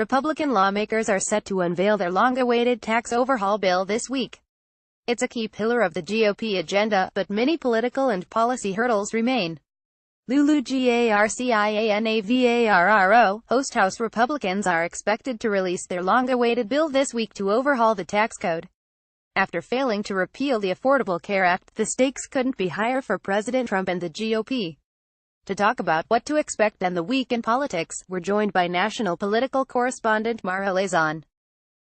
Republican lawmakers are set to unveil their long-awaited tax overhaul bill this week. It's a key pillar of the GOP agenda, but many political and policy hurdles remain. LUGARCIANAVARRO, House Republicans are expected to release their long-awaited bill this week to overhaul the tax code. After failing to repeal the Affordable Care Act, the stakes couldn't be higher for President Trump and the GOP. To talk about what to expect and the week in politics, we're joined by national political correspondent Mara Lazon.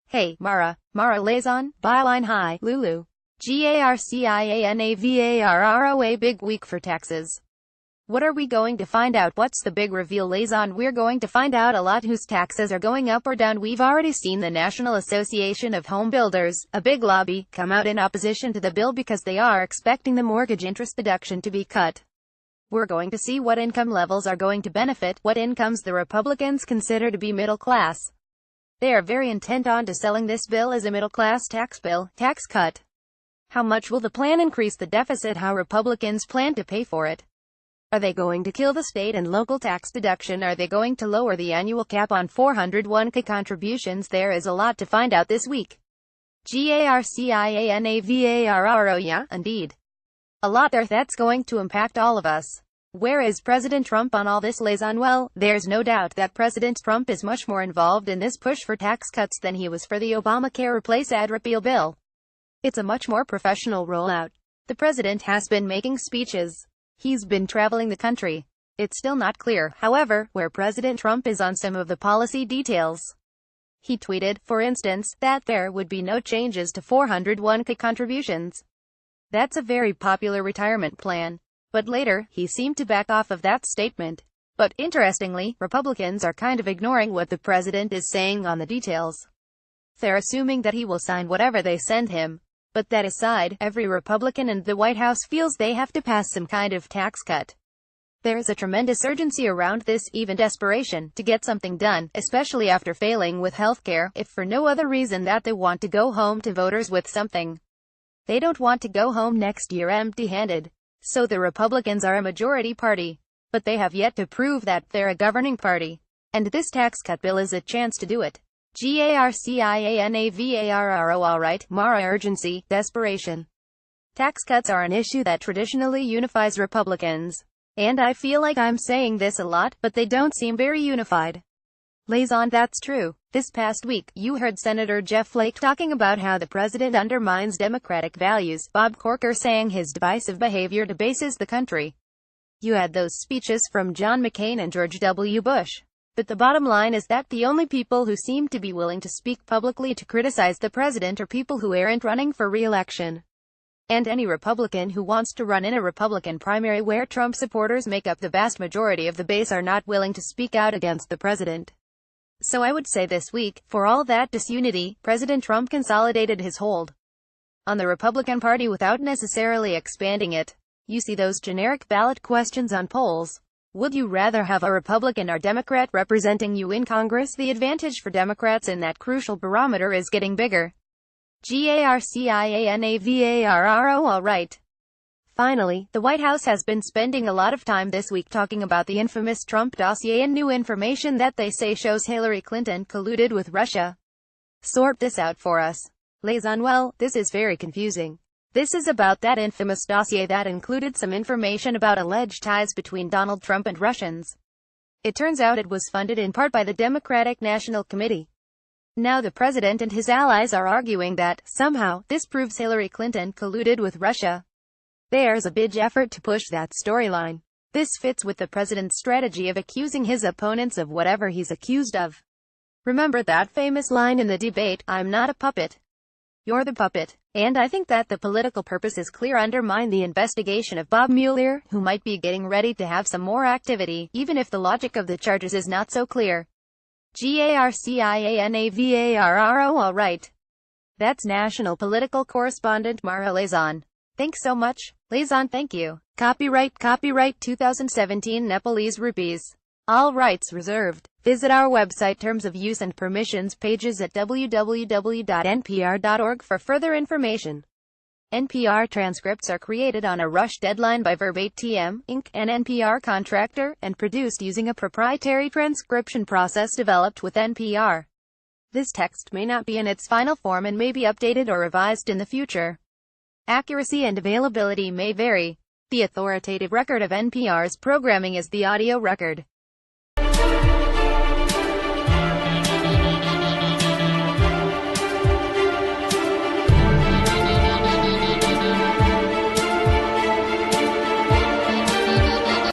Hey, Mara. Mara Lazon, byline hi, Lulu. GARCIANAVARRO, a big week for taxes. What are we going to find out? What's the big reveal, Lazon? We're going to find out a lot. Whose taxes are going up or down? We've already seen the National Association of Home Builders, a big lobby, come out in opposition to the bill because they are expecting the mortgage interest deduction to be cut. We're going to see what income levels are going to benefit, what incomes the Republicans consider to be middle class. They are very intent on selling this bill as a middle-class tax bill, tax cut. How much will the plan increase the deficit? How Republicans plan to pay for it? Are they going to kill the state and local tax deduction? Are they going to lower the annual cap on 401k contributions? There is a lot to find out this week. GARCIANAVARRO, yeah, indeed. A lot there that's going to impact all of us. Where is President Trump on all this, Lazon? Well, there's no doubt that President Trump is much more involved in this push for tax cuts than he was for the Obamacare replace ad repeal bill. It's a much more professional rollout. The president has been making speeches. He's been traveling the country. It's still not clear, however, where President Trump is on some of the policy details. He tweeted, for instance, that there would be no changes to 401k contributions. That's a very popular retirement plan. But later, he seemed to back off of that statement. But interestingly, Republicans are kind of ignoring what the president is saying on the details. They're assuming that he will sign whatever they send him. But that aside, every Republican in the White House feels they have to pass some kind of tax cut. There is a tremendous urgency around this, even desperation, to get something done, especially after failing with healthcare, if for no other reason that they want to go home to voters with something. They don't want to go home next year empty-handed. So the Republicans are a majority party. But they have yet to prove that they're a governing party. And this tax cut bill is a chance to do it. GARCIANAVARRO, alright, Mara, urgency, desperation. Tax cuts are an issue that traditionally unifies Republicans. And I feel like I'm saying this a lot, but they don't seem very unified. Lazon, that's true. This past week, you heard Senator Jeff Flake talking about how the president undermines democratic values, Bob Corker saying his divisive behavior debases the country. You had those speeches from John McCain and George W. Bush. But the bottom line is that the only people who seem to be willing to speak publicly to criticize the president are people who aren't running for re-election. And any Republican who wants to run in a Republican primary where Trump supporters make up the vast majority of the base are not willing to speak out against the president. So I would say this week, for all that disunity, President Trump consolidated his hold on the Republican Party without necessarily expanding it. You see those generic ballot questions on polls. Would you rather have a Republican or Democrat representing you in Congress? The advantage for Democrats in that crucial barometer is getting bigger. GARCIANAVARRO, alright. Finally, the White House has been spending a lot of time this week talking about the infamous Trump dossier and new information that they say shows Hillary Clinton colluded with Russia. Sort this out for us, Lazon. Well, this is very confusing. This is about that infamous dossier that included some information about alleged ties between Donald Trump and Russians. It turns out it was funded in part by the Democratic National Committee. Now the president and his allies are arguing that, somehow, this proves Hillary Clinton colluded with Russia. There's a big effort to push that storyline. This fits with the president's strategy of accusing his opponents of whatever he's accused of. Remember that famous line in the debate, "I'm not a puppet. You're the puppet." And I think that the political purpose is clear. Undermine the investigation of Bob Mueller, who might be getting ready to have some more activity, even if the logic of the charges is not so clear. GARCIANAVARRO, alright. That's national political correspondent Mara Lazon. Thanks so much, Lazon. Thank you. Copyright 2017 Nepalese rupees. All rights reserved. Visit our website terms of use and permissions pages at www.npr.org for further information. NPR transcripts are created on a rush deadline by Verbatim, Inc., an NPR contractor, and produced using a proprietary transcription process developed with NPR. This text may not be in its final form and may be updated or revised in the future. Accuracy and availability may vary. The authoritative record of NPR's programming is the audio record.